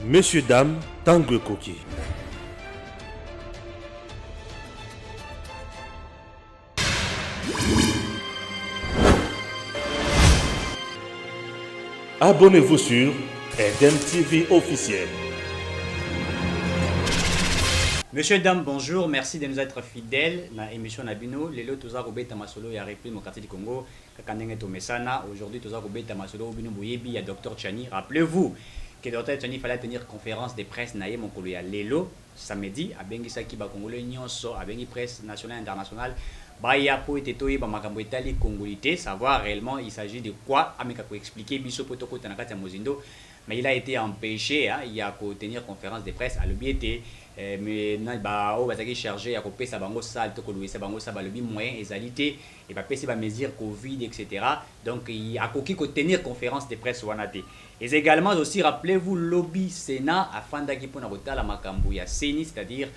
Messieurs, dames, Tangue Koki. Abonnez-vous sur Eden TV officiel. Monsieur, dames, bonjour. Merci de nous être fidèles dans l'émission Nabino. Lelo toza robeta masolo ya repli mon quartier du Congo. Kakandenge to mesana. Aujourd'hui toza robeta masolo obino boyebi ya Dr Tchani. Rappelez-vous que Dr Tchani fallait tenir conférence de presse naie mon kolo ya lelo samedi a bengi saki ba congolais nyonso a bengi presse nationale internationale. Baya po etetoyi ba makambo etali congolité, savoir réellement il s'agit de quoi ameka ko expliquer biso potoko tanakata mozindo. Mais il a été empêché, hein, il y a qu'à tenir conférence de presse à l'objet mais bah oh bah ça qui chargé à couper sa bango sale to louer sa bango ça bah le moyen exalité et bah passer bah mesures Covid etc. Donc il a qu'à tenir conférence de presse wanate. Et également aussi rappelez-vous lobby Sénat afin d'aki pour na la makambu ya Seni, c'est-à-dire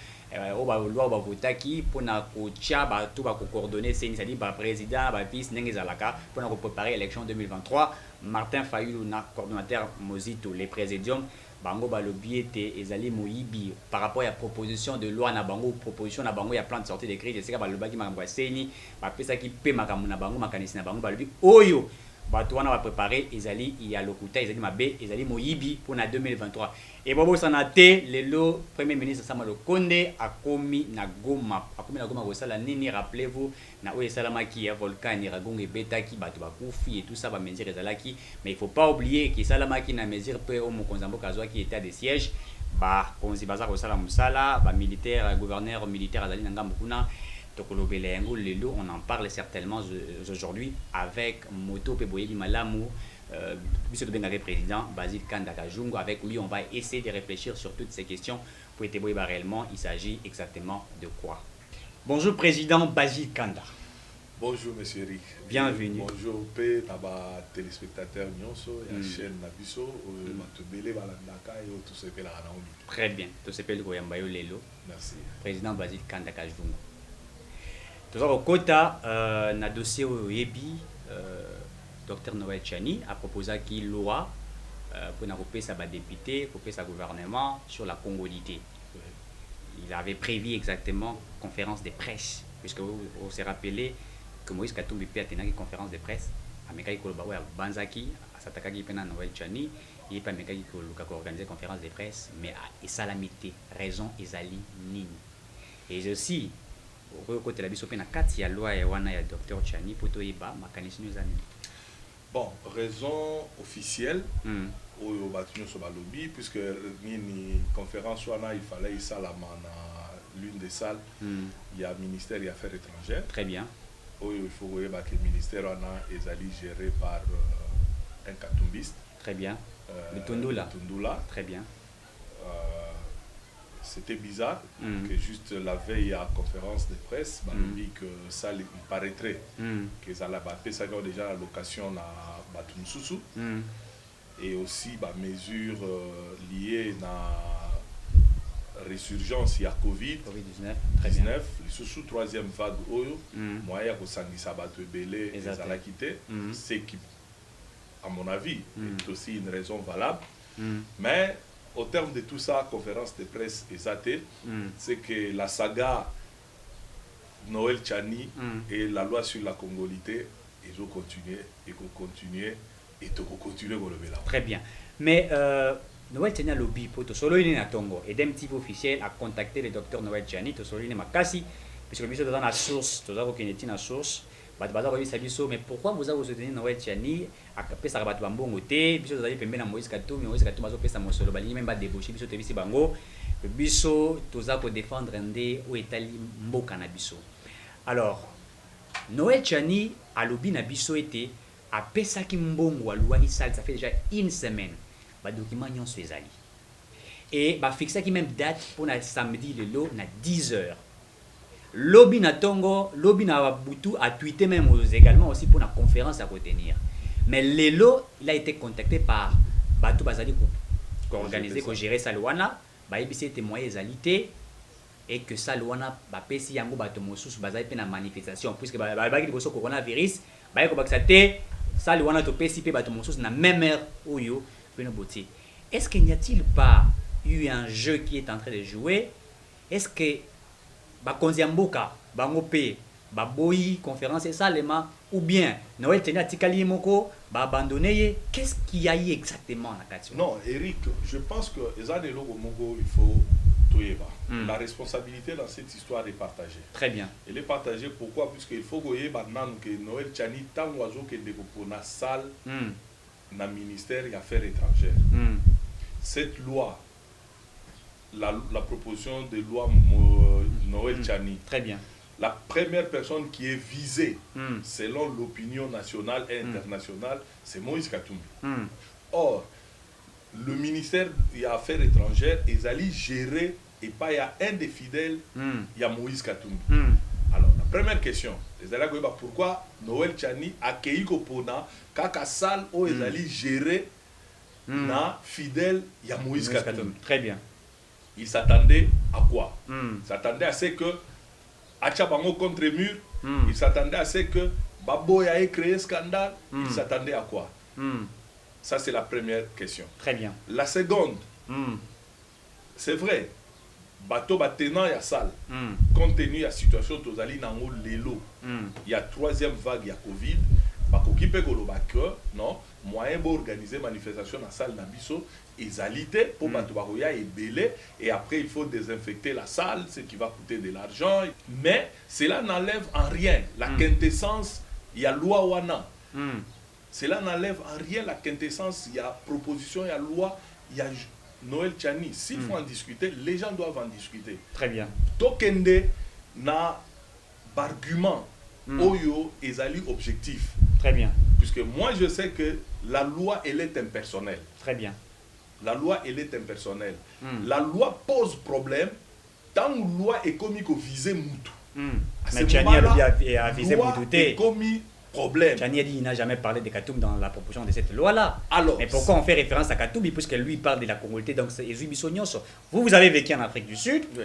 on va loi va voter qui pour na kocha bah tout va coordonner Seni, c'est-à-dire bah président bah vice n'engezalaka pour na préparer l'élection 2023. Martin Fayulu na coordonnateur Mozito les présidiums bango balobi ete ezali moyibi par rapport à la proposition de loi na bango proposition na bango ya plan de sortie de crise c'est ka balobaki makambo ya Seni ba pesa ki pe makambo na bango makanisi na bango balobi oyo bato wana va préparer ezali ya lokuta ezali mabe ezali moyibi pour na 2023 et bobo sanate lelo premier ministre Samuel Konde akomi na Goma ko sala nini rappelez-vous na oyo salamaki ya volcan Iragongo betaki bato bakufi et tout ça ba mesure ezalaki mais il faut pas oublier que salamaki na mesure pe au mokonzambo kazwa qui était des sièges ba konzi baza ko sala musala ba militaire gouverneur militaire azali na ngambo kuna. On en parle certainement aujourd'hui avec Moto Peboyebi Malamu, le président Basil Kanda Kajungo. Avec lui, on va essayer de réfléchir sur toutes ces questions pour être réellement, il s'agit exactement de quoi. Bonjour Président Basil Kanda. Bonjour Monsieur Eric. Bienvenue. Bonjour P, Naba téléspectateurs Nyonso, la chaîne Nabiso, Matubele Balandaka et tout ce que la Ranaomi. Très bien. Tout ce que le Goyambayo Lelo. Merci. Président Basil Kanda Kajungo. Tout ça au quota na dossier au Yebi, Dr Noël Tchani a proposé qu'il loi pour n'accompagner sa député, couper sa gouvernement sur la congolité. Il avait prévu exactement conférence de presse, puisque vous s'est rappelé que Moïse Katumbi a tenu une conférence de presse à Mekaï Kolobawa Banzaki, à Satakagi Pena Noël Tchani, il n'y a pas Mekaï Kolobawa organisé une conférence de presse, mais à Salamité, raison Ezali Nini. Et aussi, côté la biso na kati ya loi ya wana ya Dr Tchani poto yeba makanisi nuzani. Bon, raison officielle au bâtiment sur lobby puisque ni conférence wana il fallait ça la l'une des salles il y a ministère des affaires étrangères. Très bien. Il faut voir que le ministère wana est géré par un katumbiste. Très bien. Le Tundula. Très bien. C'était bizarre que juste la veille à la conférence de presse, que ça il paraîtrait que ça ça a déjà la location à Batumsusu et aussi mesures liées à la résurgence il y a Covid-19, les sous troisième vague moyen que ça belé et quitté, c'est qui à mon avis est aussi une raison valable, mais au terme de tout ça, conférence de presse exatée, c'est que la saga Noël Tchani et la loi sur la congolité, ils ont continué et continuer et continuer à lever là. Très bien. Mais Noël Tchani a lobby pour tout solo il est Tongo et d'un petit officiel a contacté le docteur Noël Tchani tout solo il est makasi puisque le dans la source, tout ça qu'on est la source. Mais pourquoi vous avez soutenu Noël Tchani à pesa bato bambongo te biso tozali pembe na Moïse Katumbi bazo pesa mosolo balingi même ba débaucher biso tebisi bango biso toza ko défendre ndé o etali mboka na biso. Alors Noël Tchani a lobby na biso été a pesa ki mbongo wa loi isal ça fait déjà une semaine ba document nyonso ezali et ba fixa ki même date pour na samedi lelo na 10h. Lobby na Tongo, lobby na Wabutu a tweeté même également aussi pour la conférence à retenir. Mais Lelo, il a été contacté par Batou Bazali pour organiser, pour gérer Salouana, Baïbisi témoigné égalité et que Salouana, Bapesi Yango Batomosus, Bazali fait la manifestation, puisque Babaki de coronavirus, Bayako Baxate, Salouana Topesi, Batomosus, na même heure où yo, Est-ce qu'il n'y a-t-il pas eu un jeu qui est en train de jouer, est-ce que bakonzi mboka bangope baboyi conférence et salema ou bien Noël Tchani atikali moko ba abandonné, qu'est-ce qu'il y a eu exactement en Akatio? Non, Eric, je pense que Ezanelo Mongo, il faut toyeba. La responsabilité dans cette histoire est partagée. Très bien. Elle est partagée pourquoi? Puisqu'il faut que Noël Tchani tant oiseau que de la salle dans le ministère des Affaires étrangères. Cette loi, la proposition de loi Noël Tchani. Très bien. La première personne qui est visée, selon l'opinion nationale et internationale, c'est Moïse Katumbi. Or, le ministère des Affaires étrangères, ils allaient gérer, et pas il y a un des fidèles, il y a Moïse Katumbi. Alors, la première question, ils allaient dire pourquoi Noël Tchani a accueilli Kopona, Kaka Sal, où ils allaient gérer, na fidèle, il y a Moïse Katumbi. Très bien. Ils s'attendaient à quoi? Ils s'attendaient à ce que Achabango contre mur, il s'attendait à ce que Baboya ait créé scandale, il s'attendait à quoi? Ça, c'est la première question. Très bien. La seconde, c'est vrai, bateau tenant ya salle, compte tenu de la situation, tozali nango lelo, il y a troisième vague, il y a Covid, bakoki pe kolobaka, non, moyen pour organiser manifestation dans la salle Nabiso, égalité pour Batobaroya et Belé, et après il faut désinfecter la salle, ce qui va coûter de l'argent, mais cela n'enlève en rien la quintessence, il y a loi Wana. Cela n'enlève en rien la quintessence, il y a proposition, il y a loi, il y a Noël Tchani. S'il faut en discuter, les gens doivent en discuter. Très bien. Tokende na argument, oyo ezali objectif. Très bien. Puisque moi je sais que la loi elle est impersonnelle. Très bien. La loi elle est impersonnelle. La loi pose problème tant la loi est commis qu'au viser Moutou. Mais Tchani a visé Moutou. Est commis problème. Tchani a dit qu'il n'a jamais parlé de Katoum dans la proposition de cette loi-là. Alors, mais pourquoi on fait référence à Katoum puisque lui parle de la Congolité, donc c'est Ezui Bissonioso. Vous avez vécu en Afrique du Sud. Oui.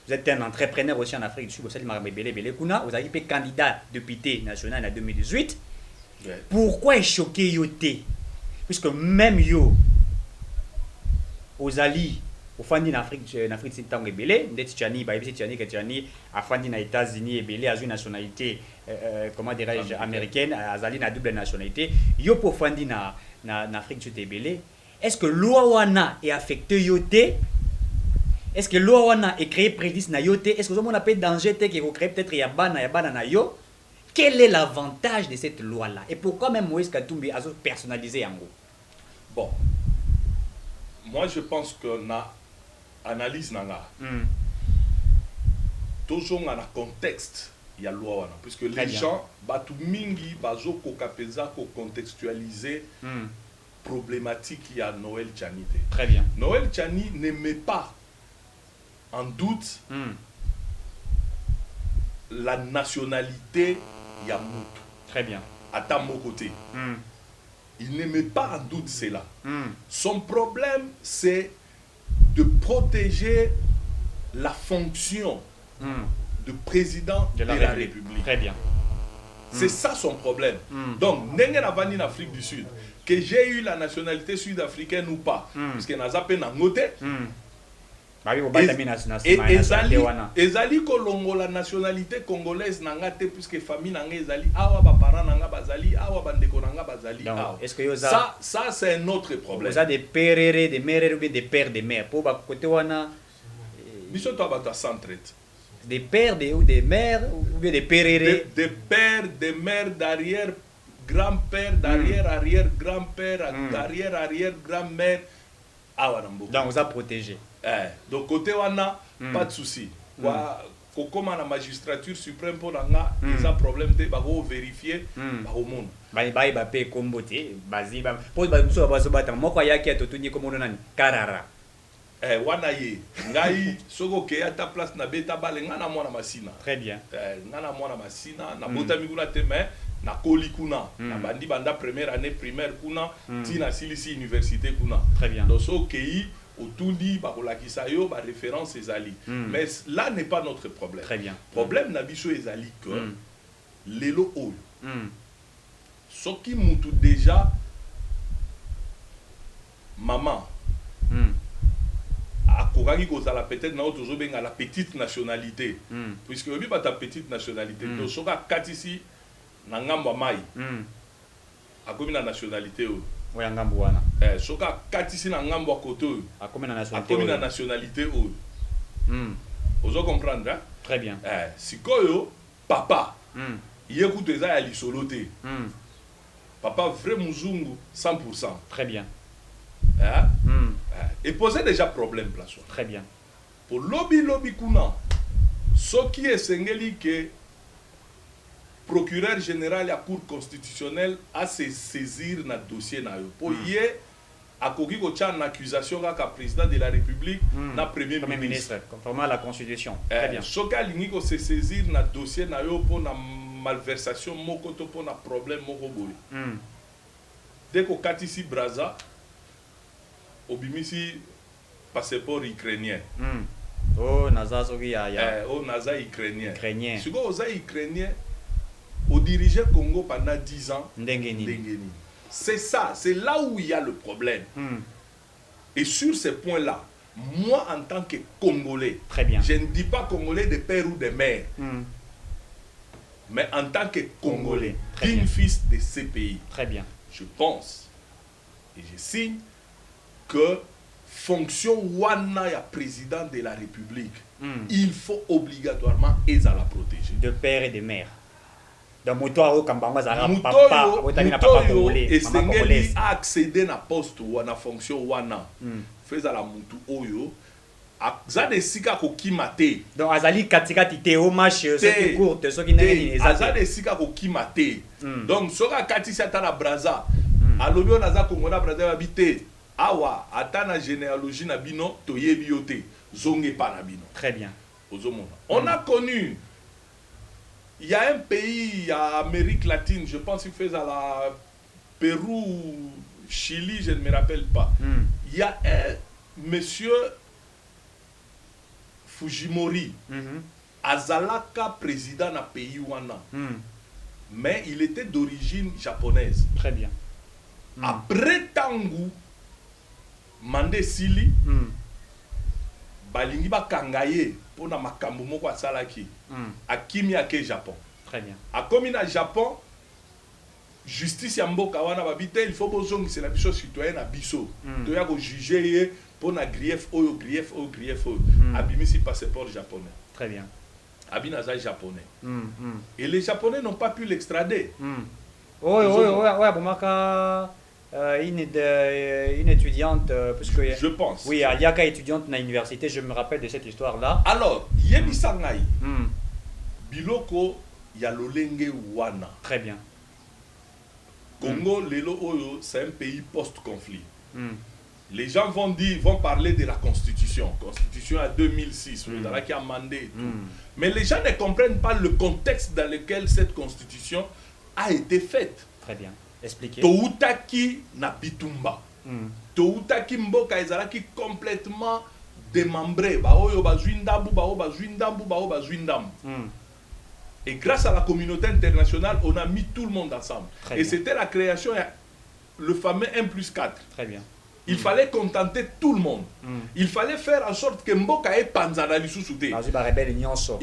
Vous êtes un entrepreneur aussi en Afrique du Sud. Vous avez été candidat député national en 2018. Oui. Pourquoi est choqué Yoté? Puisque même yo, aux alliés, au fandi en Afrique c'est tant rebelle, d'être Tchani, Tchani a fandi aux États-Unis rebelle à une nationalité comment dirais-je américaine, azali na double nationalité. Yo pour fandi na Afrique du Sud rebelle. Est-ce que loi wana est affecté yoté? Est-ce que loi wana est créé préjudice na yoté? Est-ce que on appelle danger qui est créé peut-être yabana na yo? Quel est l'avantage de cette loi-là? Et pourquoi même Moïse Katumbi a personnalisé en gros? Bon, moi je pense que na analyse nanga toujours dans le contexte il y a loi wana puisque les gens batu mingi bazo kokapeza ko contextualiser problématique il y a Noël Tchani. Très bien. Noël Tchani ne met pas en doute la nationalité ya Moutou. Très bien. À mon côté. Il ne met pas en doute cela. Son problème, c'est de protéger la fonction de président de la République. Très bien. C'est ça son problème. Donc, en Afrique du Sud, que j'ai eu la nationalité sud-africaine ou pas, parce que n'a pas noté. Ezali kolongo la nationalité congolaise nangate puisque famille nanga ezali awa ba parents nanga bazali awa bandeko nanga bazali awa. Est-ce que ça c'est un autre problème. Vous avez des pères, des mères ou bien des pères, des mères pour ba côté wana biso to ba centre. Des pères ou des mères ou bien des pères des pères, des mères d'arrière grand-père, d'arrière arrière grand-père, d'arrière arrière grand-mère awa nambo. Donc vous a protégé. Donc côté wana pas de souci. Comme la magistrature suprême pour nga ils ont problème te ba vérifier ba au monde. Ba pe kombote bazi ba pose ba so ba so bata moko yaki atotuni comme on nani karara. Wana ye ngai soko ke ata place na beta balenga na mwana masina. Très bien. Ngana mwana masina na bota mikuna te mais na koli kuna na bandi banda première année primaire kuna tina silisi université kuna. Très bien. Donc so kei Otundi, Bakolaki-sayo, référence Ezali. Mais là n'est pas notre problème. Très bien. Problème Nabiso Ezali que Lelo Oyo. Ce qui moutou déjà maman kokaki kozala peut-être na otozo benga la petite nationalité puisque obi ba ta petite nationalité to soka katisi na ngambo mai akomi na nationalité o oya ngambo wana soka katisi na ngambo koto akomi na nationalité o ozo comprendre hein? Très bien sikoyo papa yekuto eza ya lisolo te papa vrai muzungu 100%. Très bien. Et posait déjà problème place. Très bien. Pour lobby kuna, ce qui est sengeli que procureur général à cour constitutionnelle a se saisir na dossier na yo. Pour hier a koki ko tcha na accusation ka président de la République na premier ministre conformément à la constitution. Très bien. Ce qui a lingi ko se saisir na dossier na yo pour na malversation moko to pour na problème moko boy. Dès qu'on katisi Braza obimisi passeport ukrainien. Oh naza soki ya oh naza ukrainien. Ukrainien. Si go oza ukrainien au diriger Congo pendant 10 ans. Ndengeni. C'est ça, c'est là où il y a le problème. Et sur ce point-là, moi en tant que Congolais, très bien. Je ne dis pas Congolais de père ou de mère. Mais en tant que Congolais, digne fils de ces pays, très bien. Je pense et je signe que fonction wana ya président de la République, il faut obligatoirement la protéger. De père et de mère. Donc Mutoyo Kambangwa Zara papa congolais, et Sengeli a accédé na poste ou na fonction wana. Faisait la mutu oyo. Azade sika ko kimate. Donc azali katika tite au match ce qui courte ce qui n'est pas azade sika ko kimate. Donc soka katisa ta na Braza. Alobi on aza Kongola Braza habité. Awa atana généalogie na bino toyebi yote zonge pa na bino. Très bien. On a connu, il y a un pays à Amérique latine, je pense qu'il fait à la Pérou, Chili, je ne me rappelle pas. Il y a un monsieur Fujimori, Azalaka président na pays wana. Mais il était d'origine japonaise. Très bien. Après Tangu Mande Sili, balingi ba kangaye pour na makambo moko asalaki. Akimi ake Japon. Très bien. Akomi na Japon, justice ya mboka wana babite, il faut bozongi c'est la biso citoyen na biso. Toya ko juger pour na grief oyo. Abimisi passeport japonais. Très bien. Abinaza japonais. Et les Japonais n'ont pas pu l'extrader. Bomaka une étudiante, puisque je pense. Oui, Aliaka étudiante à l'université, je me rappelle de cette histoire-là. Alors, Yebi Sangai, Biloko Yalolenge Wana. Très bien. Congo, Lelo Oyo, c'est un pays post-conflit. Les gens vont parler de la Constitution. Constitution à 2006, qui a mandé et tout. Mais les gens ne comprennent pas le contexte dans lequel cette Constitution a été faite. Très bien. Expliquez. Toutaki na bitumba. Toutaki mboka ezalaki complètement démembré. Et grâce à la communauté internationale, on a mis tout le monde ensemble. Et c'était la création, le fameux 1+4. Très bien. Il fallait contenter tout le monde. Il fallait faire en sorte que Mboka ait panzana lisusuté.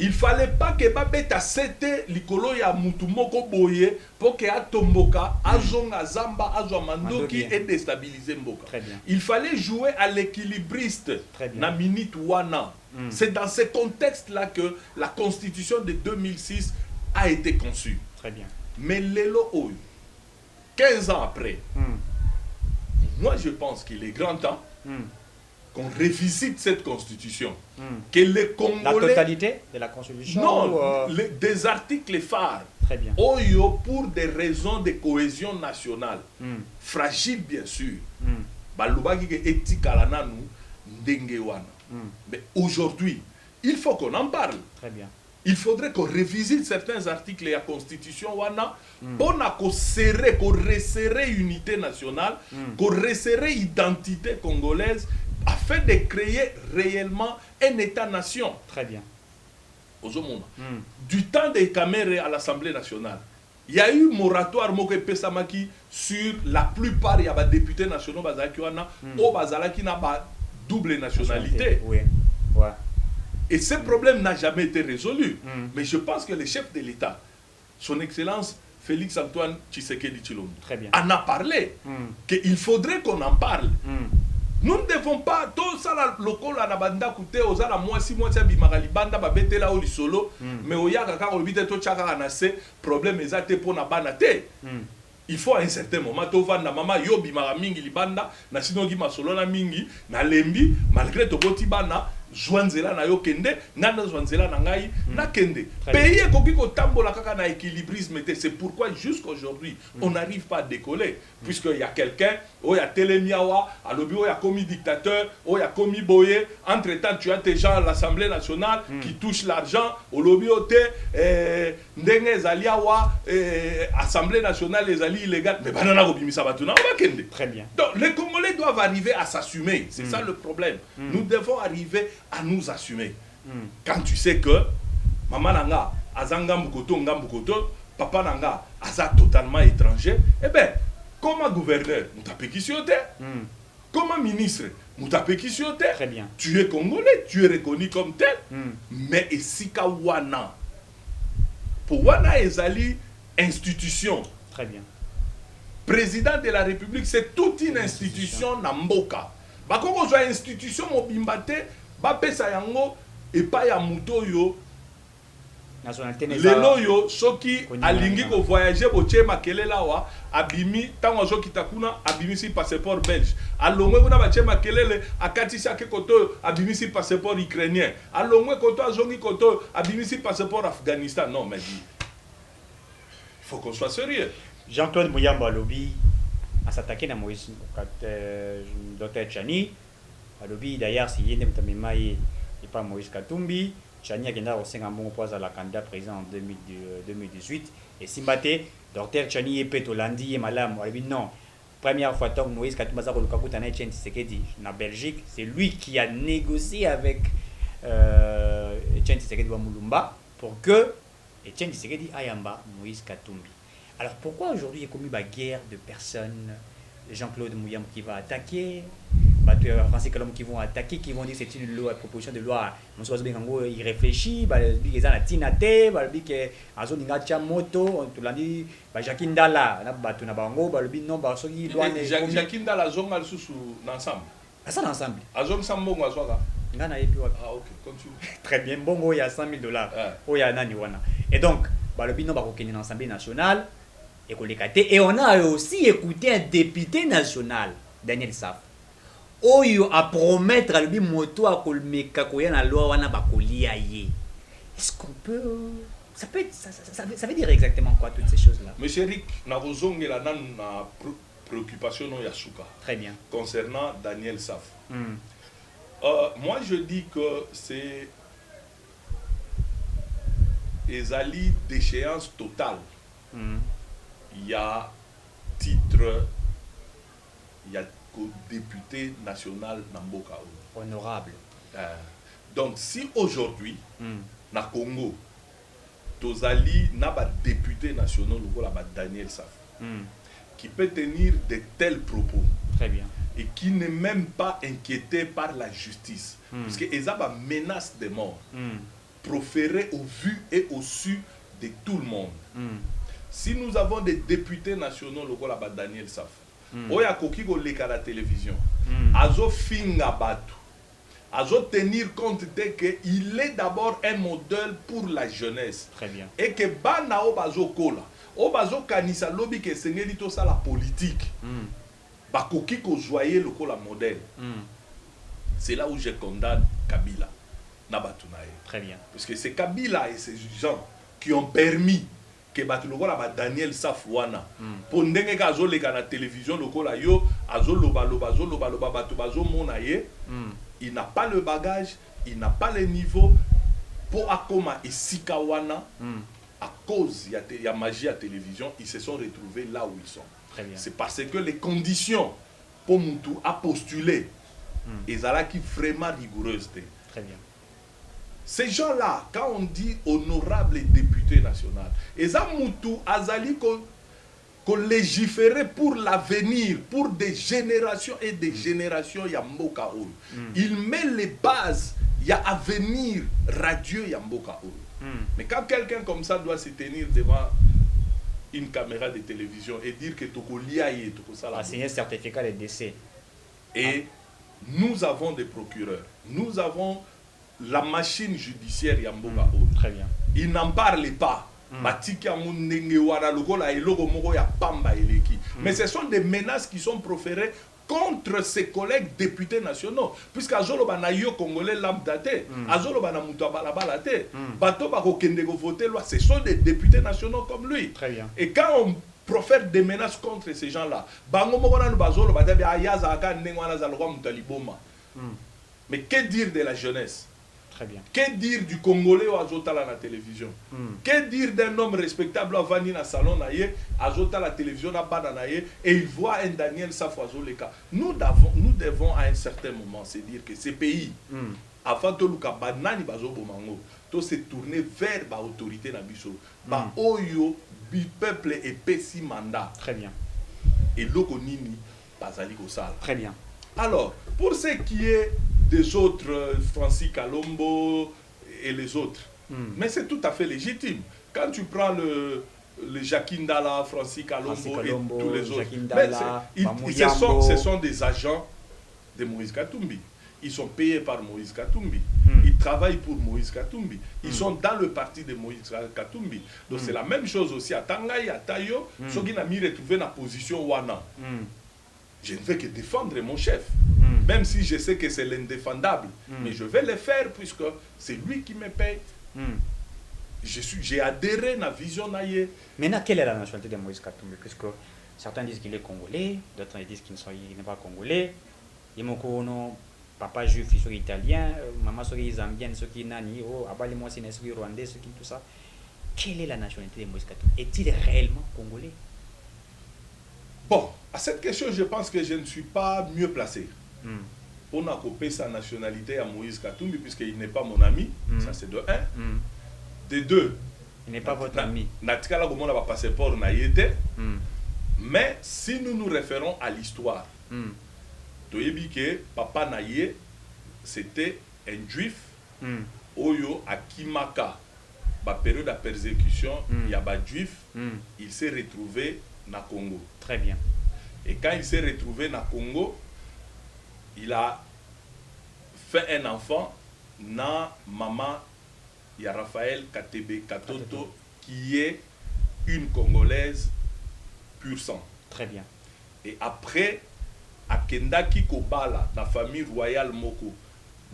Il fallait pas que Babeta sete likolo ya mutu moko boye pour que Atomboka, Azonga Zamba, Azomandoki et déstabiliser Mboka. Il fallait jouer à l'équilibriste na minute wana. C'est dans ce contexte-là que la constitution de 2006 a été conçue. Très bien. Mais Lelo Oyo, 15 ans après, moi, je pense qu'il est grand temps qu'on revisite cette constitution. Que les Congolais... La totalité de la constitution? Non, des articles phares. Très bien. Oyo, pour des raisons de cohésion nationale, fragiles bien sûr. Balubaki ke etikalana nu ndenge wana. Mais aujourd'hui, il faut qu'on en parle. Très bien. Il faudrait qu'on revisite certains articles de la Constitution wana pour resserrer l'unité nationale, qu'on resserrer l'identité congolaise afin de créer réellement un État-nation. Très bien. Du temps des Kamere à l'Assemblée nationale, il y a eu moratoire Moke Pesamaki sur la plupart des députés nationaux bazalaki wana au bazalaki na ba double nationalité. Oui. Ouais. Et ce problème n'a jamais été résolu. Mais je pense que le chef de l'État, son Excellence Félix Antoine Tshisekedi Tshilombo, en a parlé, qu'il faudrait qu'on en parle. Nous ne devons pas, tout ça, le col à la banda coûté, aux ala moi si moi c'est bimagali banda babete là au solo, mais au yaga quand on bite tout chaka anase, problème exact pour na banate. Il faut à un certain moment, tu vas na mama yo bimara mingi libanda, na sinogi masolo na mingi, na lembi, malgré to boti bana, Zwanzela na yo kende, nana Zwanzela na ngai, na kende. Pays koki ko tambola kaka na équilibrisme, c'est pourquoi jusqu'aujourd'hui, on n'arrive pas à décoller. Puisqu'il y a quelqu'un, il y a Telemiawa, il y a commis dictateur, il y a commis boyer. Entre-temps, tu as des gens à l'Assemblée nationale qui touchent l'argent, au lobby ote, ndenge zaliawa, Assemblée nationale, les alliés illégaux. Mais banana robimisa batuna, on va kende. Très bien. Donc les Congolais doivent arriver à s'assumer. C'est ça le problème. Nous devons arriver à nous assumer. Quand tu sais que maman nanga azanga mbukoto ngambukoto, papa nanga aza totalement étranger, eh bien, comme gouverneur, comme ministre, très bien. Tu es congolais, tu es reconnu comme tel, mais esika wana pour wana ezali institution. Très bien. Président de la République, c'est toute une institution na mboka. Bakoko zo institution mobimbate ba pesa yango et pas ya muto yo nationalité lelo yo soki alingi ko voyager boche makele lawa abimi tango zo kitakuna abimi si passeport belge alongwe kuna bache makelele akati chaque koto abimi si passeport ukrainien alongwe koto azongi koto abimi si passeport Afghanistan. Non mais il faut qu'on soit sérieux. Jean-Claude Muyamba Lobi a s'attaqué à Moïse Dr Tchani Lobi d'ailleurs si yende mtamema et pas Moïse Katumbi Tchani a gagné au Singamon pour la candidat président en 2018 et Simbate Dr Tchani et Petolandi et Malam non première fois tant Moïse Katumbi a Lukaku Tana Etienne Tshisekedi en Belgique, c'est lui qui a négocié avec Etienne Tshisekedi wa Mulumba pour que Etienne Tshisekedi ayamba Moïse Katumbi. Alors pourquoi aujourd'hui il y a commis une guerre de personnes, Jean-Claude Mouyam qui va attaquer, Français Kalom qui vont attaquer, qui vont dire que c'est une loi, proposition de loi, il réfléchit, il y a Tinate, il y a moto, tout l'a dit, Jacqueline Dalla, non, Jacqueline Dalla, zone al sous l'ensemble. Ça l'ensemble. Azon Sambo, Ah ok, continue. Très bien, bon, il y a 100 000 $. Il y a Nani Wana. Et donc, le bilan va reconnaître l'Assemblée nationale. Et on a aussi écouté un député national, Daniel Saf. Oyo a promettre le moto à kolmeka koya na loi wana bakolia ye. Est-ce qu'on peut ça veut dire exactement quoi toutes ces choses là? Monsieur Rick, na kozongela na préoccupation no yasuka. Très bien. Concernant Daniel Saf. Moi je dis que c'est ezali déchéance totale. Il y a titre, il y a député national Namboka. Honorable. Donc si aujourd'hui, na Congo, Tozali n'a pas député national, Daniel Saf, qui peut tenir de tels propos. Très bien. Et qui n'est même pas inquiété par la justice. Parce que ils ont une menace de mort proférée au vu et au su de tout le monde. Si nous avons des députés nationaux, le Daniel Saf, Oya Koki go leka la télévision, Azo finga batu, Azo tenir compte de que il est d'abord un modèle pour la jeunesse. Très bien. Et que bana obazo kola, obazo kanisa lobi que sengeli to ça la politique. Bakoki ko joyer le kola modèle. C'est là où je condamne Kabila. Nabatunaye. Très bien. Parce que c'est Kabila et ces gens qui ont permis que Daniel Safwana pour ndenge ka zo leka na télévision lokola yo azo loba batu bazo mona ye, il n'a pas le bagage, il n'a pas le niveau pour akoma esika wana à cause il y a magie à télévision, ils se sont retrouvés là où ils sont. Très bien. C'est parce que les conditions pour Moutou à postuler ezala qui vraiment rigoureuses. Très bien. Ces gens-là, quand on dit honorable député national, Eza Moutou Azali ko qu'on légiférait pour l'avenir, pour des générations et des générations Yamboka Oyo. Il met les bases, il y a avenir radieux Yamboka Oyo. Mais quand quelqu'un comme ça doit se tenir devant une caméra de télévision et dire que Tokolia et Tokosala. A signé un certificat de décès. Et nous avons des procureurs, nous avons la machine judiciaire Yamboka Oyo. Très bien. Ils n'en parlent pas. Mais ce sont des menaces qui sont proférées contre ses collègues députés nationaux. Puisque Azoloba na yo congolais lambda te, Azoloba na muto balabala te, bato bako kende go voter loi, ce sont des députés nationaux comme lui. Très bien. Et quand on profère des menaces contre ces gens-là, bango mokona no bazoloba te ba yaza aka ndengwana za lokwa mutaliboma. Mais que dire de la jeunesse? Très bien. Que dire du Congolais au Azota la télévision? Que dire d'un homme respectable à Vani na salon naye, Azota la télévision à Badanaye, et il voit un Daniel Safoazo les cas. Nous devons à un certain moment se dire que ces pays, avant de luka banani bazo bomango, to se tourner vers ba autorité na biso, ba oyo bi peuple et pesi mandat. Très bien. Et loko nini bazali ko sala. Très bien. Alors, pour ce qui est des autres, Francis Kalombo et les autres, mais c'est tout à fait légitime. Quand tu prends le Jacquin Dalla, Francis Kalombo et tous les autres, ce sont des agents de Moïse Katumbi. Ils sont payés par Moïse Katumbi. Ils travaillent pour Moïse Katumbi. Ils sont dans le parti de Moïse Katumbi. Donc c'est la même chose aussi à Tangaï, à Tayo, ceux qui n'ont mis retrouvé dans la position Wana. Je ne vais que défendre mon chef. Même si je sais que c'est l'indéfendable. Mais je vais le faire puisque c'est lui qui me paye. J'ai adhéré à la vision naïe. Maintenant, quelle est la nationalité de Moïse Katumbi? Puisque certains disent qu'il est congolais, d'autres disent qu'il n'est pas congolais. Yemoko no papa juif, il est italien, maman est zambienne, ceux qui nani, oh, abali moi c'est rwandais, ceux qui tout ça. Quelle est la nationalité de Moïse Katumbi? Est-il réellement congolais? Bon, à cette question, je pense que je ne suis pas mieux placé. On a coupé sa nationalité à Moïse Katumbi, puisqu'il n'est pas mon ami, ça c'est de un. De deux, il n'est pas votre ami. Natikala Gomo n'a pas passeport, mais si nous nous référons à l'histoire, Toyebi que Papa Naye, c'était un juif, Oyo Akimaka, la période de persécution, il y a des juifs, il s'est retrouvé na Congo. Très bien. Et quand il s'est retrouvé na Congo, il a fait un enfant na maman, il y a Raphaël Katebe Katoto, qui est une Congolaise pur sang. Très bien. Et après, à Kendaki Kobala, la famille royale Moko,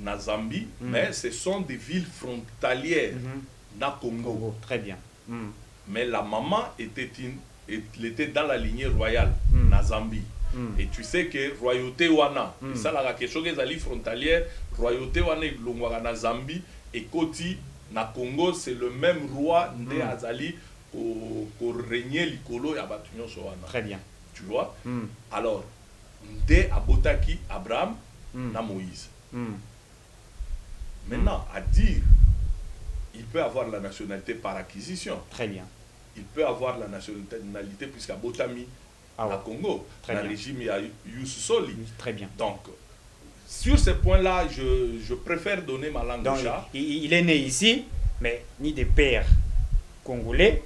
na Zambie, mais ce sont des villes frontalières na Congo. Très bien. Mais la maman elle était dans la lignée royale na Zambie. Et tu sais que royauté wana, ça la question que les frontalière, royauté wana longwa na Zambie et Koti na Congo, c'est le même roi Ndé Azali pour régner l'ikolo ya batunyo so wana. Très bien. Tu vois? Alors Ndé Abotaki Abraham na Moïse. Maintenant à dire il peut avoir la nationalité par acquisition. Très bien. Il peut avoir la nationalité puisqu'à Botami à Congo, dans le régime, il y a Youssou Soli. Très bien. Donc, sur ce point-là, je préfère donner ma langue au chat. Il est né ici, mais ni des pères congolais,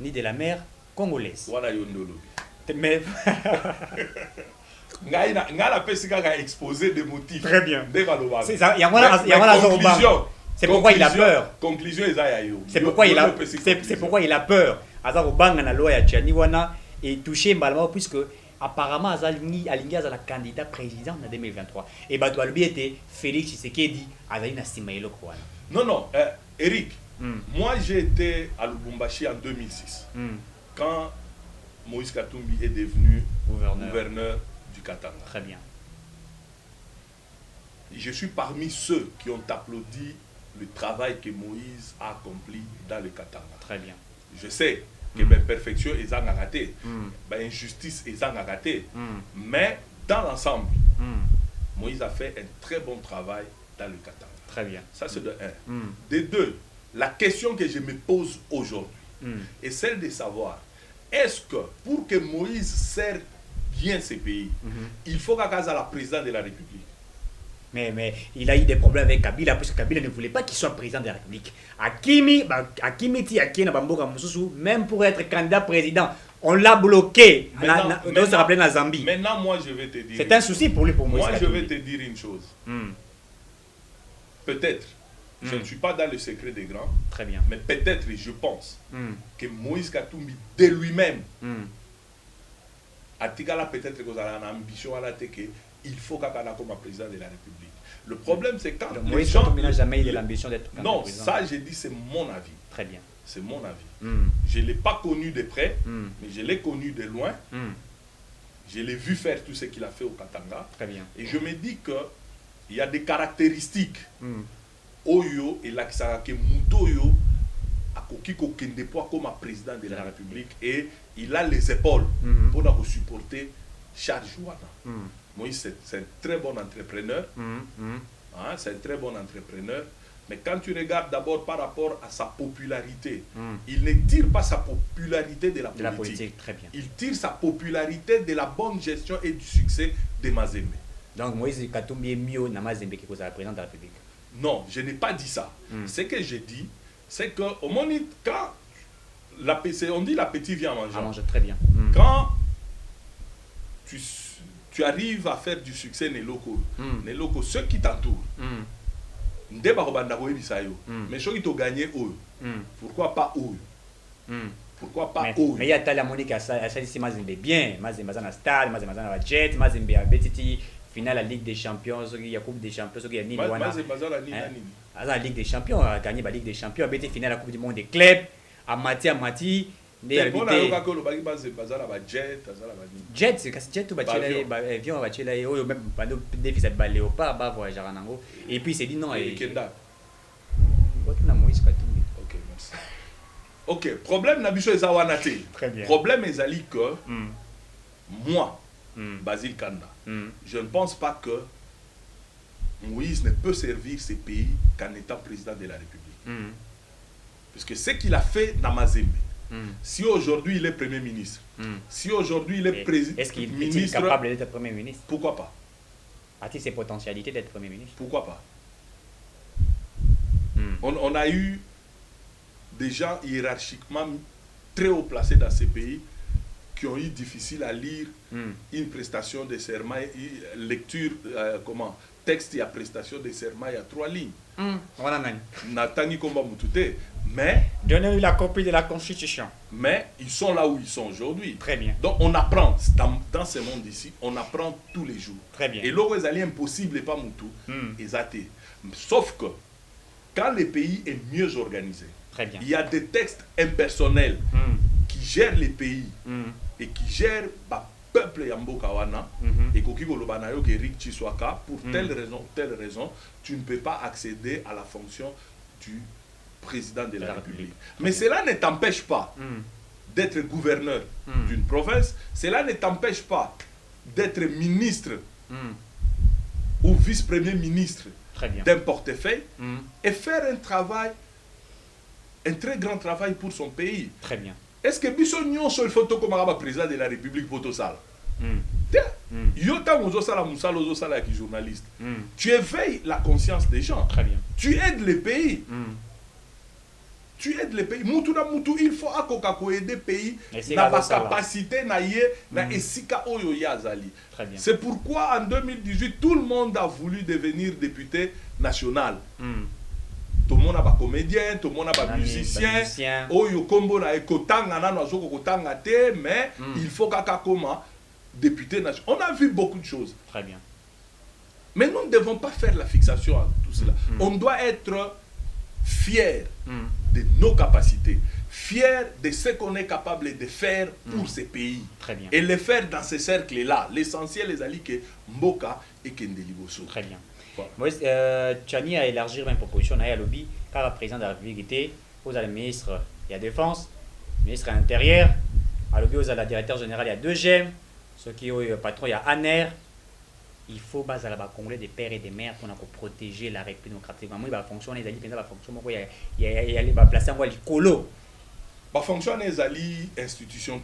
ni de la mère congolaise. Voilà Yondolo. Mais... Ngala Pesika a exposé des motifs. Très bien. C'est ça. Il y a c'est pourquoi il a peur. Conclusion, c'est pourquoi il a peur. Azarobanga na loi ya Tchani wana et touché Mbalma puisque apparemment Azali Alinga la candidat président en 2023 et Badoualbi était Félix Tshisekedi Azali na Simaïlo Kwana. Non, Eric, moi j'ai été à Lubumbashi en 2006 quand Moïse Katumbi est devenu gouverneur du Katanga. Très bien. Je suis parmi ceux qui ont applaudi le travail que Moïse a accompli dans le Katanga. Très bien. Je sais que l'imperfection est raté, l'injustice est raté, mais dans l'ensemble, Moïse a fait un très bon travail dans le Katanga. Très bien. Ça c'est de un. De deux, la question que je me pose aujourd'hui est celle de savoir, est-ce que pour que Moïse serve bien ce pays, il faut qu'à la président de la République? Mais il a eu des problèmes avec Kabila, parce que Kabila ne voulait pas qu'il soit président de la République. Même pour être candidat président, on l'a bloqué. On se rappelait dans Zambie. Maintenant, moi, je vais te dire. C'est un souci pour lui, pour moi. Moi, je vais te dire une chose. Peut-être, je ne suis pas dans le secret des grands. Très bien. Mais peut-être, je pense, que Moïse Katumbi, de lui-même, a peut-être que vous avez une ambition à la teke. Il faut qu'il comme président de la République. Le problème, c'est quand donc, Moïse Katumbi n'a jamais eu l'ambition d'être président. Non, ça, j'ai dit, c'est mon avis. Très bien. C'est mon avis. Je ne l'ai pas connu de près, mais je l'ai connu de loin. Je l'ai vu faire tout ce qu'il a fait au Katanga. Très bien. Et je me dis qu'il y a des caractéristiques. Oyo et l'Aksarake Mutoyo a kokende comme président de la République. Et il a les épaules pour supporter charge. Moïse, c'est un très bon entrepreneur. Hein, c'est un très bon entrepreneur. Mais quand tu regardes d'abord par rapport à sa popularité, il ne tire pas sa popularité de la politique. Très bien. Il tire sa popularité de la bonne gestion et du succès de Mazembe. Donc Moïse Katumbi est mieux dans Mazembe que le président de la République. Non, je n'ai pas dit ça. Ce que j'ai dit, c'est que au moment quand on dit l'appétit vient en mangeant. À manger, très bien. Quand tu arrives à faire du succès les locaux, ceux qui t'entourent, mais ceux qui t'ont gagné eux, pourquoi pas eux? Pourquoi pas eux? Mais il y a la Monique à ça ici Mazembe bien, Mazembe dans le stade, Mazembe dans la jet, Mazembe à Betiti finale la Ligue des Champions, il y a Coupe des Champions, il y a Nini Wana. La Ligue des Champions a gagné la Ligue des Champions, a Betiti finale la Coupe du monde des clubs, à Mati Jet, c'est que jet ou avion ou même défi ça léopard ba voyager en ango et puis c'est dit non et OK, merci. OK, problème na biso ezawanate. Très bien. Problème ezali que moi Basile Kanda, je ne pense pas que Moïse ne peut servir ce pays qu'en étant président de la République. Parce que ce qu'il a fait dans Mazembe, si aujourd'hui il est Premier ministre, si aujourd'hui il est président, est-ce qu'il est capable d'être Premier ministre? Pourquoi pas? A-t-il ses potentialités d'être Premier ministre? Pourquoi pas? On a eu des gens hiérarchiquement très haut placés dans ces pays qui ont eu difficile à lire une prestation de serment, lecture, texte et prestation de serment, il y a 3 lignes. Natani Komba Mutute, mais donnez-lui la copie de la Constitution. Mais ils sont là où ils sont aujourd'hui. Très bien. Donc on apprend dans ce monde ici, on apprend tous les jours. Très bien. Et l'eau est impossible et pas Moutou, exacté. Sauf que quand le pays est mieux organisé, très bien, il y a des textes impersonnels qui gèrent les pays et qui gèrent le peuple Yambokawana et Koki Golobanayo qui Eric Chiswaka pour telle raison, tu ne peux pas accéder à la fonction du président de la République. Mais cela ne t'empêche pas d'être gouverneur d'une province, cela ne t'empêche pas d'être ministre ou vice-premier ministre d'un portefeuille et faire un travail, un très grand travail pour son pays. Très bien. Est-ce que Bissonnion seul photo comme un président de la République pour tout ça? Journaliste. Tu éveilles la conscience des gens. Très bien. Tu aides les pays. Tu aides les pays. Moutouna Moutou, il faut aider les pays. N'a pas capacité na esika oyo yazali. C'est pourquoi en 2018 tout le monde a voulu devenir député national. Tout le monde a pas comédien, tout le monde a pas musicien. Oyo kombo na ekotanga na azoko kotanga te, mais il faut kakakoma député national. On a vu beaucoup de choses. Très bien. Mais nous ne devons pas faire la fixation à tout cela. On doit être fier de nos capacités, fier de ce qu'on est capable de faire pour ces pays. Très bien. Et le faire dans ces cercles-là. L'essentiel est d'aller que Mboka et Kendeliboso. Très bien. Moïse Tchani a élargi une proposition à lobby car le président de la République était aux ministres de la Défense, ministre de l'Intérieur, à lobby aux la directeur général il y a 2 GEM, ce qui est patron il y a ANER. Il faut baser la Congolais des pères et des mères pour protéger la République démocratique. Il va fonctionner, il va fonctionner, il y a les placer en colo. La fonction des alliés institution.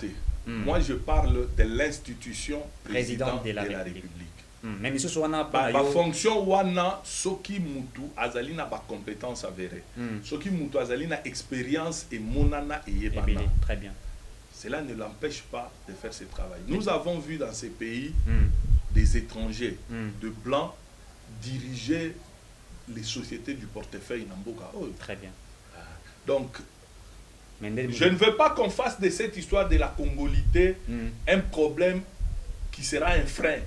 Moi, je parle de l'institution président de la République. Même si on a pas la fonction wana soki mutu azali na ba compétence avérée. Soki mutu azali na expérience et monana et yebana. Très bien. Cela ne l'empêche pas de faire ce travail. Nous avons vu dans ces pays des étrangers, de blancs, diriger les sociétés du portefeuille Namboka. Oh. Très bien. Donc, je ne veux pas qu'on fasse de cette histoire de la congolité un problème qui sera un frein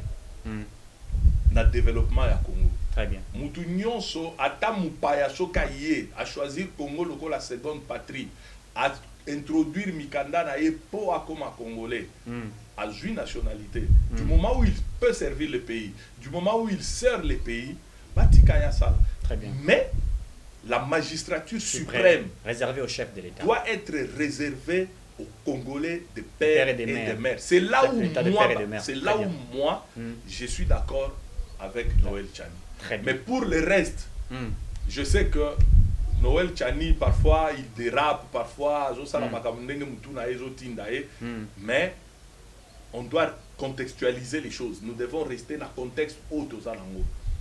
dans le développement du Congo. Très bien. Mutu nyonso ata mupaya soka ye a choisir Congo loko la seconde patrie, a introduire Mikanda na ye po a comme congolais, a joué nationalité. Du moment où il peut servir le pays, du moment où il sert le pays, batikaya ça. Très bien. Mais la magistrature suprême réservée au chef de l'État doit être réservée aux Congolais de père et de mère. C'est là où moi, je suis d'accord avec Noël Tchani. Mais pour le reste, je sais que Noël Tchani, parfois, il dérape, parfois, mais on doit contextualiser les choses. Nous devons rester dans le contexte autre.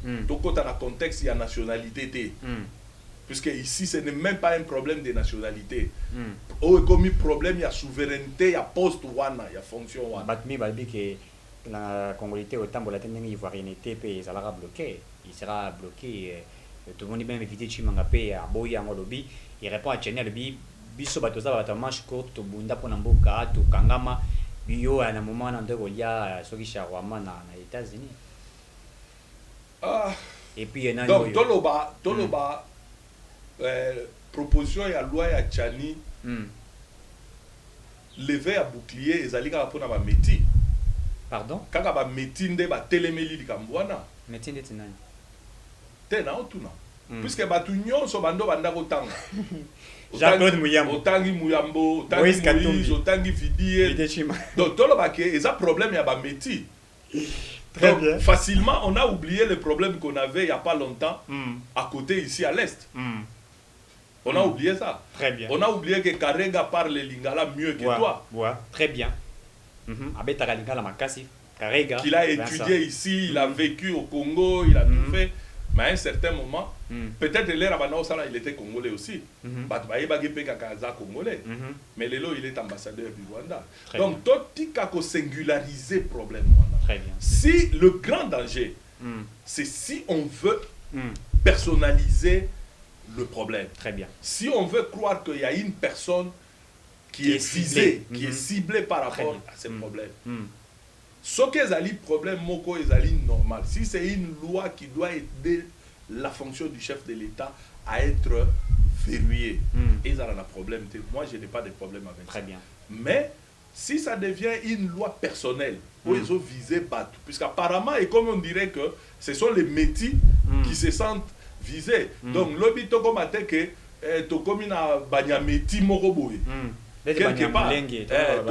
Donc, dans le contexte, il y a nationalité. Puisque ici, ce n'est même pas un problème de nationalité. Comme un problème, il y a souveraineté, il y a poste, il y a fonction. La congolité, autant pour la tenue ivoirienneté, il sera bloqué. Il sera bloqué. Tout le monde est même évité Chimangapé, à Boya, en Lobby. Il répond à Tchène, Lobby. Biso Batoza, Batamash, Koto, Bunda, Ponamboka, to Kangama, Bio, à un moment, en Degolia, Sogisha, Rwama, aux États-Unis. Et puis, il y a un donc, Toloba, proposition et la loi à Tchani, lever à bouclier, et Zalika pour na métier. Pardon? Quand on a métier, on a téléméli de Kambouana. Métier de Tinani. Tena ou tuna. Puisque Batunion, so bando banda kotanga. Jean-Claude Mouyambo. Otangi Mouyambo, Otangi Moïse, Otangi Vidie. Donc, tout le baquet, il y a un problème, il y a un métier. Donc, facilement, on a oublié le problème qu'on avait il n'y a pas longtemps à côté ici à l'Est. On a oublié ça. Très bien. On a oublié que Karega parle lingala mieux que toi. Ouais, très bien. Abeta lingala makasi. Karega. Qu'il a étudié ici, il a vécu au Congo, il a tout fait. Mais à un certain moment, peut-être l'air il était congolais aussi. Congolais. Mais Lelo, il est ambassadeur du Rwanda. Donc, tout le singulariser le problème. Très bien. Si le grand danger, c'est si on veut personnaliser le problème. Très bien. Si on veut croire qu'il y a une personne qui est visée, qui est ciblée par rapport à ce problème. Ce qui est le problème, moko est normal. Si c'est une loi qui doit aider la fonction du chef de l'État à être verrouillée, ils ont un problème. Moi, je n'ai pas de problème avec ça. Très bien. Mais si ça devient une loi personnelle, pour les autres viser battre, puisqu'apparemment, et comme on dirait que ce sont les métiers qui se sentent visés. Donc, l'objet comme a que tu comme une banyameti moroboy. Quelque part,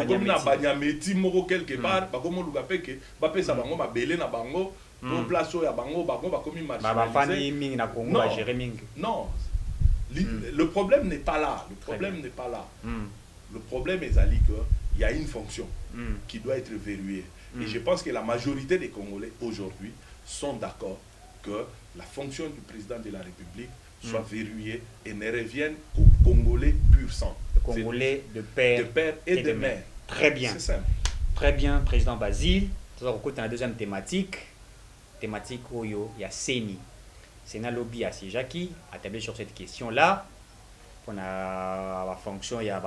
comme na banyameti moro quelque part, ba comme lugape que ba pesa bango ba belé na bango, pour place ya bango ba comme marginalisé. Non. Le problème n'est pas là. Le problème n'est pas là. Le problème est qu'il y a une fonction qui doit être verrouillée. Et je pense que la majorité des Congolais aujourd'hui sont d'accord que la fonction du président de la République soit verrouillée et ne revienne qu'aux Congolais pur sang. Congolais de père et de mère. Très bien. C'est simple. Très bien, président Basile. Nous allons écouter la deuxième thématique. Thématique Oyo, il y a Seni. Sénat lobby à Sijaki, à tabler sur cette question-là. On a la fonction, il y a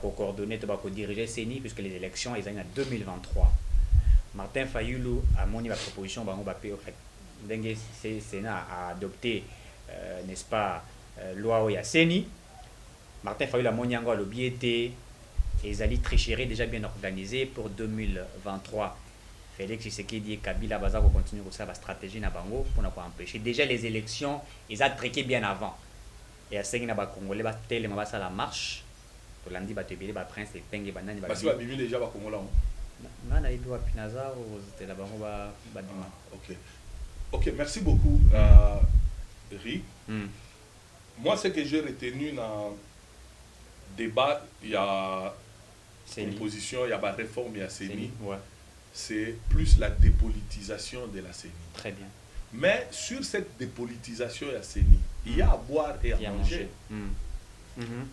coordonner, diriger Seni, puisque les élections, ils sont en 2023. Martin Fayoulou a moni la proposition, le Sénat a adopté, n'est-ce pas, loi Oya Seni. Martin Fayoulou a moni a lobby était, et Zali tricherie déjà bien organisé pour 2023. Félix Tshisekedi et Kabila Baza vont continuer à faire la stratégie na bango pour empêcher. Déjà les élections, ils ont triqué bien avant. Et à ce moment là, Congolais va tellement passer la marche. Pour lundi, va te biler, va prince et pengue banane. Parce que Bibi déjà va Congolais. Non, il doit Pinaza ou c'était là-bas on va badima. Ok, merci beaucoup, Rick. Moi, ce que j'ai retenu débat, il y a CENI. composition, il y a la réforme, il y a CENI. CENI, ouais. C'est plus la dépolitisation de la CENI. Très bien. Mais sur cette dépolitisation de la CENI, il y a à boire et à Il y a manger. Mhm.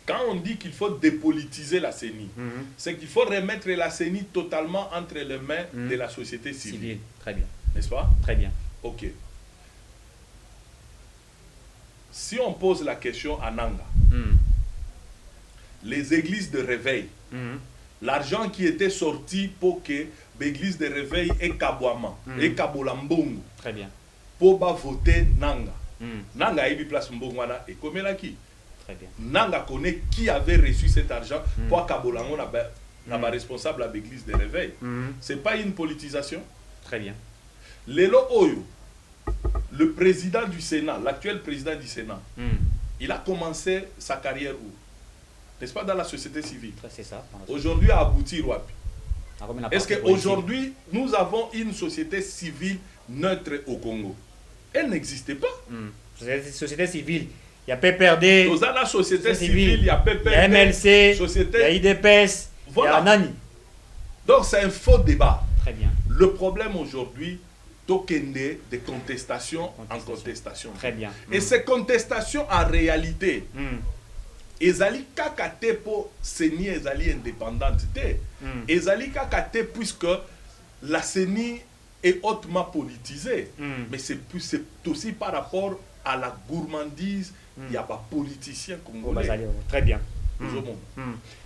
Quand on dit qu'il faut dépolitiser la CENI, c'est qu'il faut remettre la CENI totalement entre les mains de la société civile. Très bien. N'est-ce pas? Très bien. Ok. Si on pose la question à Nanga, les églises de réveil, l'argent qui était sorti pour que l'église de réveil et Kabouama, et Kabolambongo, Très bien. pour voter Nanga. Nanga a eu place Mbongwana et comme là qui? Très bien. Nanga connaît qui avait reçu cet argent pour Kabolango n'a pas responsable à l'église de réveil. C'est pas une politisation? Très bien. Lelo Oyo, le président du Sénat, l'actuel président du Sénat, il a commencé sa carrière où? N'est-ce pas dans la société civile? C'est ça. Aujourd'hui, à aboutir Wapi. Est-ce qu'aujourd'hui, nous avons une société civile neutre au Congo? Elle n'existait pas. Société civile. Il y a PPRD. Dans la société civile, il y a PPRD. Il y a MLC. Société... Il y a IDPS. Voilà. Il y a Nani. Donc c'est un faux débat. Très bien. Le problème aujourd'hui, tokende de contestation en contestation. Très bien. Et ces contestations en réalité, ezali kaka te po CENI ezali indépendante te. Ezali kaka te puisque la CENI est hautement politisée. Mais c'est aussi par rapport à la gourmandise, il y a pas politiciens congolais. Très bien.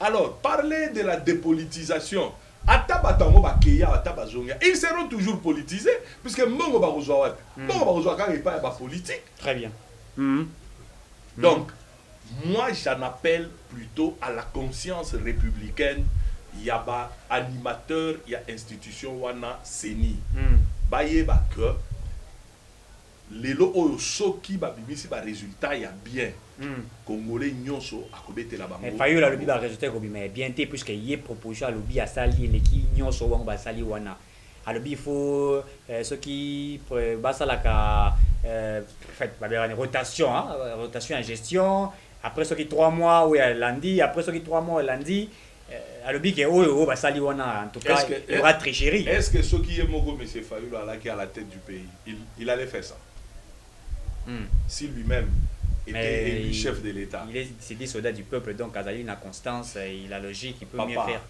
Alors, parler de la dépolitisation, ils seront toujours politisés, puisque Mbongo Barozwa quand il pas politique. Très bien. Donc, moi j'en appelle plutôt à la conscience républicaine. Il y a des animateurs, il y a institution wana CENI. Bayeba que les lots soki babimisi ba résultat il y a bien. Congolais nyonso akobete la bango. Mais fayo la lobby ba résultat ko mais bien té puisque y est proposé à lobby à sali les qui nyonso wang ba sali wana. À lobby il faut ceux qui ba salaka fait ba rotation hein, rotation en gestion. Après ceux qui 3 mois ou lundi, après ceux qui 3 mois lundi. À lobby qui bah sali wana en tout cas il y aura tricherie. Est-ce que ceux qui est Mogo M. Fayulu qui est à la tête du pays, il allait faire ça? Si lui-même était élu chef de l'État. C'est des soldats du peuple, donc Azali a constance, il a logique, il peut mieux faire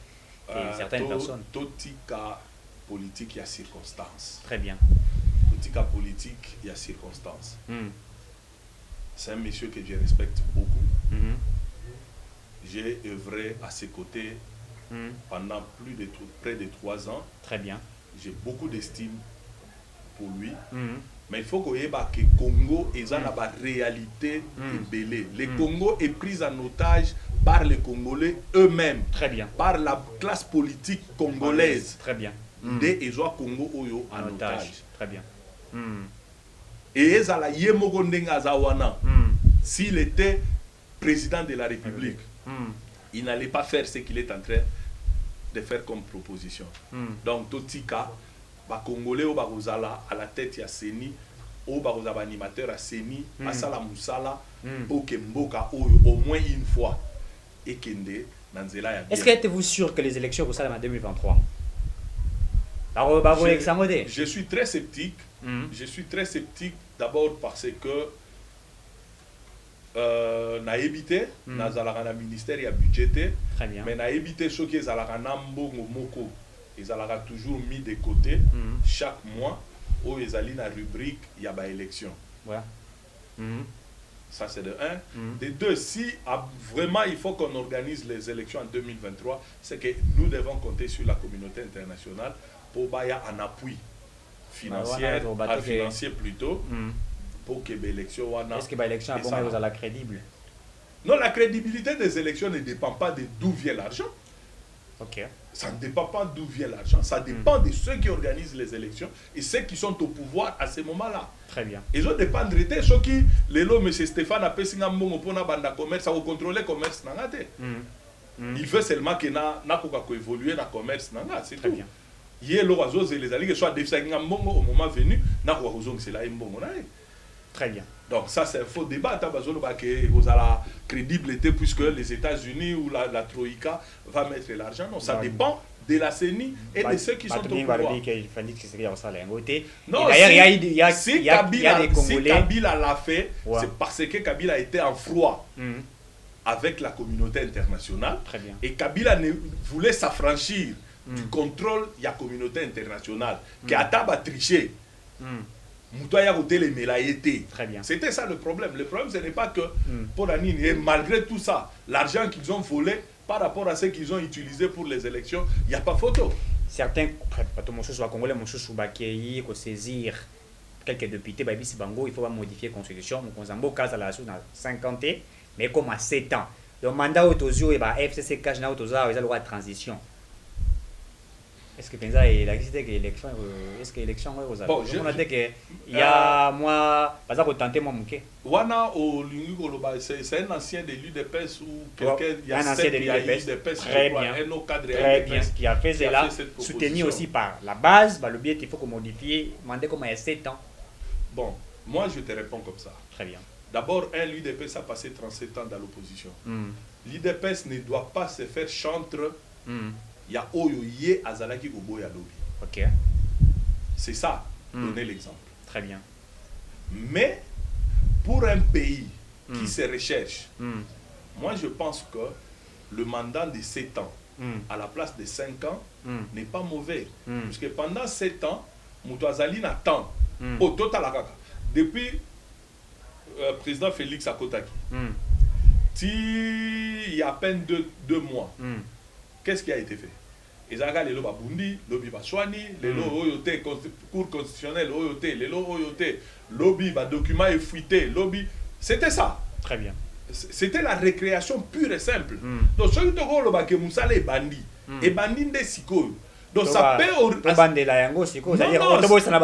que certaines personnes. Totika politique, il y a circonstances. Très bien. Totika politique, il y a circonstances. C'est un monsieur que je respecte beaucoup. J'ai œuvré à ses côtés pendant près de 3 ans. Très bien. J'ai beaucoup d'estime pour lui. Mais il faut qu'on ait que le Congo est dans la réalité belée. Le Congo est pris en otage par les Congolais eux-mêmes. Très bien. Par la classe politique congolaise. Très bien. Des Ezoa Congo Oyo en otage. Très bien. Et Ezala Yemogo Ndenga Zawana, s'il était président de la République, il n'allait pas faire ce qu'il est en train de faire comme proposition. Donc, Totika, les Congolais au Barozala, à la tête, il y a CENI, au Barozaba animateur à CENI, à Sala Moussala, au Kemboka, au moins une fois. Et Kende, Nanzela, ya bien. Est-ce que êtes-vous sûr que les élections vont s'arrêter en 2023? Je suis très sceptique. Je suis très sceptique d'abord parce que na évité nazalaka na ministère ya budgété, mais na évité ceux qui ezalaka na mbongo moko ezalaka toujours mis de côté chaque mois où ezali na rubrique ya ba élection. Voilà. Ça c'est de 1. De 2, si vraiment il faut qu'on organise les élections en 2023, c'est que nous devons compter sur la communauté internationale pour baya un appui financier, financier plutôt. Pour que l'élection wana. Est-ce que l'élection est la crédible? Non, la crédibilité des élections ne dépend pas de d'où vient l'argent. Ok. Ça ne dépend pas d'où vient l'argent. Ça dépend de ceux qui organisent les élections et ceux qui sont au pouvoir à ce moment-là. Très bien. Ils ont dépendre de ceux qui, les lots, M. Stéphane a payé un bon pour banda commerce, ça va contrôler le commerce. Il veut seulement que na évoluer dans le commerce. C'est tout. Bien. Il y a les oiseaux et les alliés qui soient défisés au moment venu, na c'est là un bon. Très bien. Donc ça c'est un faux débat, vous avez la crédibilité puisque les États-Unis ou la Troïka va mettre l'argent. Non, ça dépend de la CENI et de ceux qui sont au pouvoir. Non, si Kabila l'a fait, c'est parce que Kabila était en froid avec la communauté internationale. Très bien. Et Kabila voulait s'affranchir du contrôle de la communauté internationale, qui a triché. Très bien. C'était ça le problème. Le problème, ce n'est pas que pour Anine, et malgré tout ça, l'argent qu'ils ont volé par rapport à ce qu'ils ont utilisé pour les élections, il n'y a pas photo. Certains Congolais vont saisir quelques députés, il faut modifier la constitution. Mozambo Kaza la 50 ans, mais comme à 7 ans. Le mandat autosio et FCC cash na autosa, ils ont le droit de transition. Est-ce que pensa il existe que élection est-ce que élection aux bon, on a dit que il y a moi pas ça pour tenter mon muké wana au lingi koloba c'est un ancien de l'UDPS ou quelqu'un il y a un ancien de l'UDPS très bien très bien qui a fait cela soutenu aussi par la base le biais il faut qu'on modifie demander comment il y a 7 ans. Bon, moi je te réponds comme ça. Très bien. D'abord, l'UDPS a passé 37 ans dans l'opposition. L'UDPS ne doit pas se faire chantre. Il y a Oyoye Azalaki Obo Yalobi. Ok. C'est ça, donner l'exemple. Très bien. Mais pour un pays qui se recherche, moi je pense que le mandat de 7 ans à la place de 5 ans n'est pas mauvais. Parce que pendant 7 ans, Moutouazali n'attend. Au total, depuis le président Félix Akotaki, il y a à peine 2 mois, qu'est-ce qui a été fait? Les Aga, les loba bundi, lobby baswani, les oyote, cour constitutionnel, oyote, les oyote, lobby, document est fuité, lobby. C'était ça. Très bien. C'était la récréation pure et simple. Donc, ce qui est loba que Moussala est bandit. Et bandit de Siko. Donc, ça peut.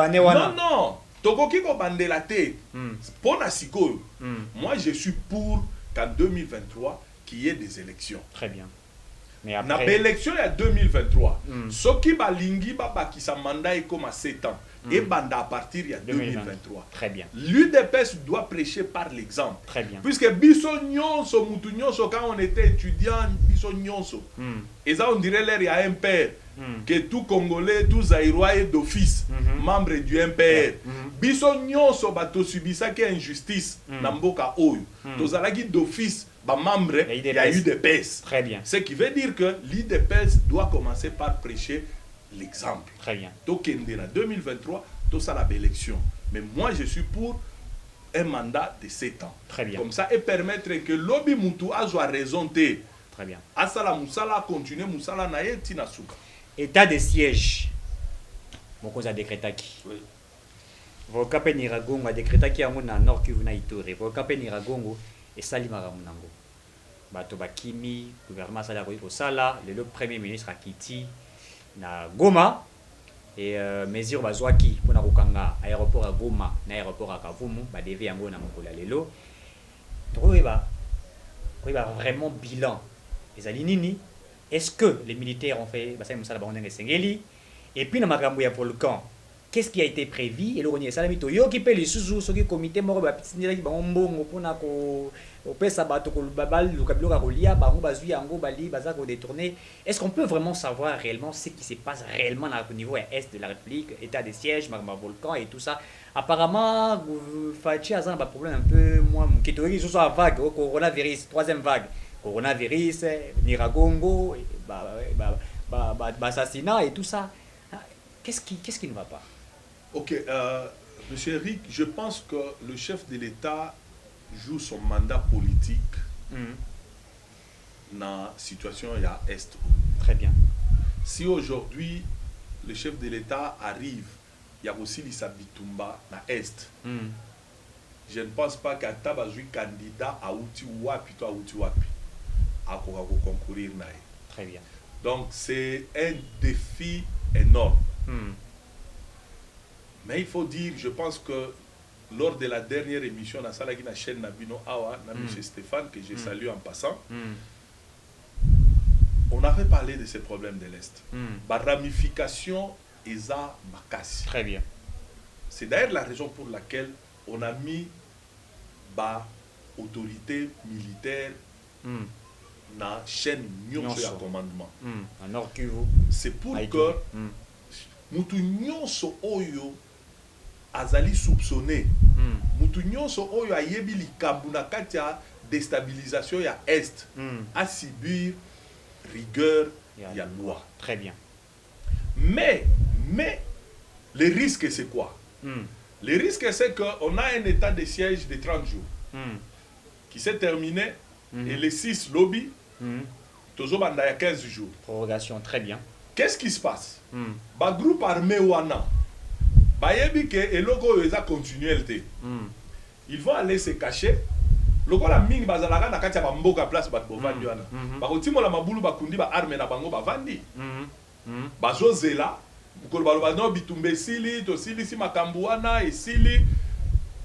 Non, non. Tokoki ko bandela te. Pour la Siko. Moi, je suis pour qu'en 2023, qu'il y ait des élections. Très bien. Mais après... l'élection il y a 2023. Ce qui va lingi qui sa mandat est comme à 7 ans. Et banda à partir il y a 2023. Très bien. L'UDPS doit prêcher par l'exemple. Très bien. Puisque biso nyonso mutu nyonso quand on était étudiant biso nyonso. Et ça on dirait l'air il y a un père que tout Congolais, tout Zaïrois est d'office membre du MPR. Biso nyonso bato subisa qui injustice namboka oyo. Tozalaki d'office membre, il y a eu des PES. Très bien. Ce qui veut dire que l'IDPS doit commencer par prêcher l'exemple. Très bien. Donc, en 2023, tout ça la élection. Mais moi, je suis pour un mandat de 7 ans. Très bien. Comme ça, et permettre que l'Obi Moutou a raison. Très bien. Asala Moussala continue, Moussala Naye Tinasuka. État de siège. Mon cause a décrété qui? Oui. Vokape Niragongo a décrété qui a mon nord qui vous n'a été. Vokape Niragongo. Et Salimara Munango. Bato Bakimi, gouvernement Salari Osala, le premier ministre Akiti, na Goma, et mesure Bazwaki, pour Narukanga, aéroport à Goma, na aéroport à Kavumu, devé en Gona Mokola Lelo. Donc, il va vraiment bilan. Les Alinini, est-ce que les militaires ont fait, Basay Moussala Bandeng et Sengeli, et puis dans Makambuya Volcan, qu'est-ce qui a été prévu? Et le Ronier Salamito, yo qui paye les sous ce qui comité mort, Pitsinela qui va en bon, au pesa bato ko babal le kabilo ka kolia bango bazui ango bali bazako détourner. Est-ce qu'on peut vraiment savoir réellement ce qui se passe réellement au niveau est de la République, état de siège, magma volcan et tout ça? Apparemment Fachi a un problème un peu moins qui théorie sur la vague au coronavirus, troisième vague. Coronavirus, Niragongo, assassinat et tout ça. Qu'est-ce qui ne va pas? OK, monsieur Eric, je pense que le chef de l'État joue son mandat politique dans la situation à Est. Très bien. Si aujourd'hui, le chef de l'État arrive, il y a aussi Lissa Bitumba dans l'Est. Je ne pense pas qu'à Tabazoui candidat à Outiwapi, à Outiwapi, à concourir. Très bien. Donc c'est un défi énorme. Mais il faut dire, je pense que lors de la dernière émission, dans la chaîne Nabino Awa, M. Stéphane, que je salue en passant, on avait parlé de ces problèmes de l'Est. La ramification est à Makassi. Très bien. C'est d'ailleurs la raison pour laquelle on a mis ba autorité militaire na chaîne nyonso ya commandement. En Nord Kivu. C'est pour que mutu nyonso oyo azali soupçonné. Mutu nyonso oyo ayebi likambo na kati ya déstabilisation ya Est à subir rigueur ya loi. Très bien. Mais le risque c'est quoi? Le risque c'est qu'on a un état de siège de 30 jours qui s'est terminé et les 6 lobbies il y a 15 jours. Prorogation, très bien. Qu'est-ce qui se passe? Ba groupe armé wana bayebi ke eloko eza continuité. Ils vont aller se cacher. Loko la mingi bazalaka na kati ya bamboka place bat bovandi wana. Ba kotimola mabulu bakundi ba arme na bango bavandi. Bazozela mukolo baloba no bitumbe sili to sili si makambo wana esili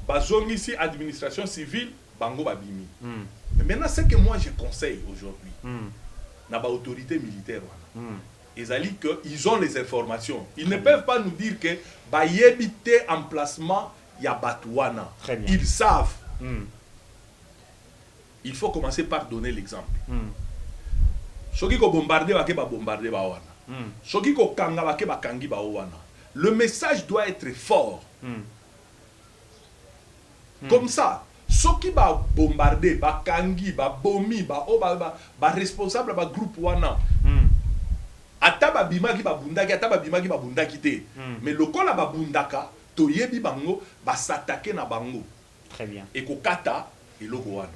bazongisi administration civile bango babimi. Mais maintenant ce que moi je conseille aujourd'hui na ba autorité militaire wana. Ils ont les informations. Ils ne peuvent pas nous dire que ba yebite emplacement ya batouana. Ils savent. Il faut commencer par donner l'exemple. Soki ko bombarder ba ke ba bombarder ba wana. Soki ko kanga ba ke ba kangi ba wana. Le message doit être fort. Comme ça, soki ba bombarder ba kangi ba bomi ba responsable ba groupe wana. Ataba bimaki babundaki ataba bimaki babundaki te mais lokola babundaka toyebi bango ba s'attaquer na bango. Très bien. Et kokata et logo wana.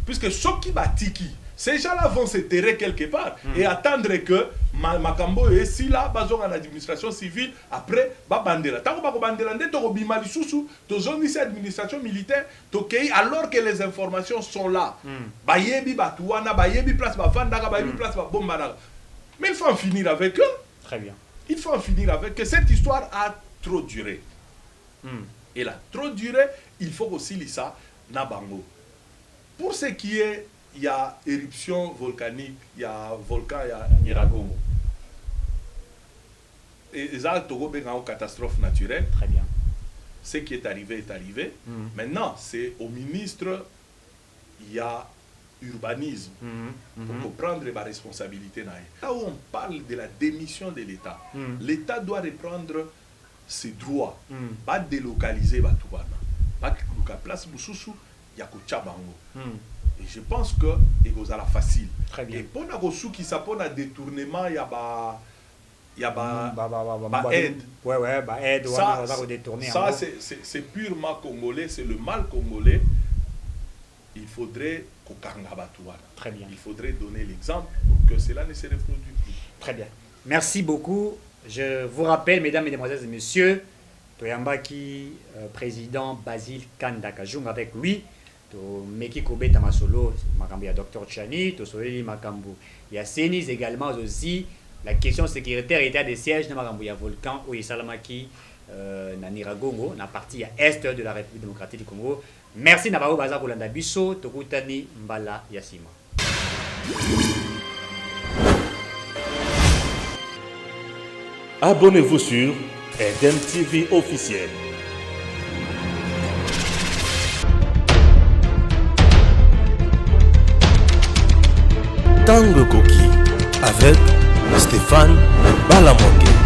Puisque ceux qui batiki ces gens-là vont se terrer quelque part et attendre que makambo et si là bazonga na administration civile après ba bandela tango ba ko bandela nde to bima lisusu to zone ici administration militaire to kei alors que les informations sont là ba yebi batuana ba yebi place ba vandaka ba yebi place ba bomba. Mais il faut en finir avec eux. Très bien. Il faut en finir avec eux. Cette histoire a trop duré. Elle a trop duré. Il faut aussi lisa Nabango. Pour ce qui est, il y a éruption volcanique, il y a volcan, il y a Nyiragongo. Et ça, Togo est en catastrophe naturelle. Très bien. Ce qui est arrivé est arrivé. Maintenant, c'est au ministre, il y a urbanisme pour prendre ma responsabilité. Là où on parle de la démission de l'État, l'État doit reprendre ses droits, pas délocaliser Batouana, pas que place Boussousou, il y a Kochabango. Et je pense que c'est facile. Très bien. Et pour nous qui s'appelle un détournement, il y a aide. Ouais, aide. Ça c'est purement congolais, c'est le mal congolais. Il faudrait Très bien. Il faudrait donner l'exemple pour que cela ne se reproduise plus. Très bien. Merci beaucoup. Je vous rappelle, mesdames, mesdemoiselles et messieurs, Toyambaki, président Basile Kandaka, joue avec lui. Meki Kobe Tamasolo, Makambu ya Dr Chani, Tosoli Makambu ya Senis également aussi. La question sécuritaire était des sièges de Makambu ya Volcan ou Salamaki na Nyiragongo, na partie est de la République démocratique du Congo. Merci Nabao Baza Kolanda Biso, Tokutani Mbala Yassima. Abonnez-vous sur Eden TV officiel. Tango Koki avec Stéphane Balamoke.